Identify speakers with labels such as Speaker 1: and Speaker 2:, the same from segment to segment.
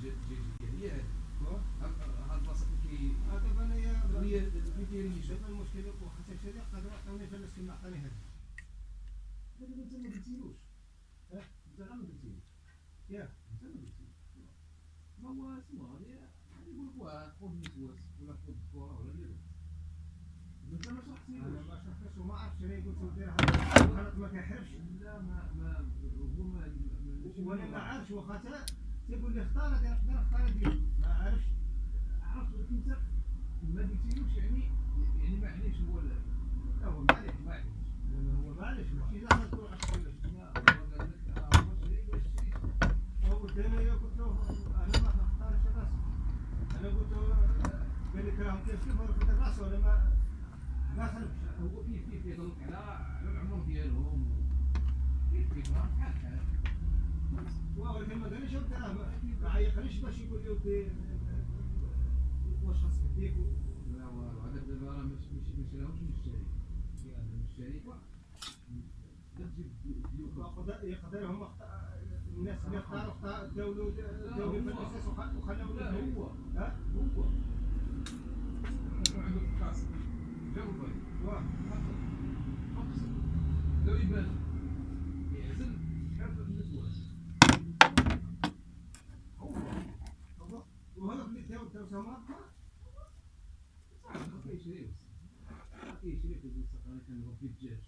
Speaker 1: ديالي هاد البلاصه كي
Speaker 2: دابا انايا
Speaker 1: هي فين كيريش
Speaker 2: دابا المشكل واخا تشري قادر انا فلست كما عطاني هذا
Speaker 1: دابا انت ما قلتيلوش انت غير ما قلتيلوش
Speaker 2: ياك
Speaker 1: انت ما قلتيلوش ما هو اسمه غادي يقول لك واه خذ نسواس ولا خذ الكره ولا اللي انت ما شرحتيلوش
Speaker 2: انا ما شرحتش وما عرفتش انا قلت له دير هذا الخلط ما كيحرفش
Speaker 1: لا ما هو ما
Speaker 2: وانا ما عارفش واخا تيقول لي اختار هذه نقدر نختار ديالي ما عارفش
Speaker 1: عرفت ولكن انت ما قلتيلوش يعني معليش هو
Speaker 2: لا هو معليش هو معليش ماشي لا تقول عشان
Speaker 1: لا هو قال لك واش شريت
Speaker 2: هو انا قلت له انا ما نختارش راسي انا قلت له قال لك راهم كيفكيف في الراس ولا ما خلفش
Speaker 1: هو كيف يهضرك على العمر ديالهم كيف راه بحال بحال
Speaker 2: ولكن ما قاليش انت ما عيقنيش باش يقول لي ودي واش خاصك ديك
Speaker 1: لا والو هذاك دابا راه ماشي راهوش مشتري المشتري
Speaker 2: يقدر هما الناس اللي اختاروا داولوا في الاساس وخلاو
Speaker 1: لا هو
Speaker 2: هو
Speaker 1: عنده الخاص جاو الباي
Speaker 2: واه
Speaker 1: لو يبان يعزل شحال في النسواس
Speaker 2: هو وهذا اللي داو سما
Speaker 1: صح كيشريو كيشري في الوسط انا كنربي الدجاج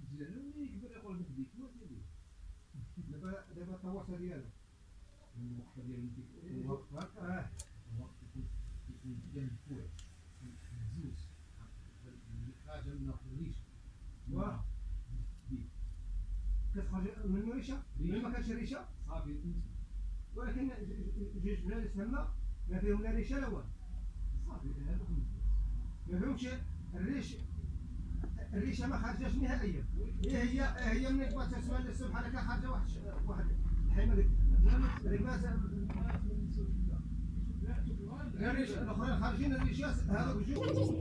Speaker 1: الدجاج ملي يكبر يقول لك ديك ما تدير
Speaker 2: دابا التواصل ديالو
Speaker 1: الوقفه ديال الوقت هكا الوقت يكون ديال الفوع الزوز اللي خارجه من الريشه
Speaker 2: واه كتخرج من الريشه من ما كانش الريشه
Speaker 1: صافي
Speaker 2: ولكن جوج بلاد تما ما فيهم لا ريشه لا والو
Speaker 1: صافي هذوك
Speaker 2: ما فيهمش الريشه ما خرجاش نهائيا هي من بغات تسمع الصبح هكا خارجه واحد الحيمه ديك الريشه الاخرين خارجين الريشات هذوك جوج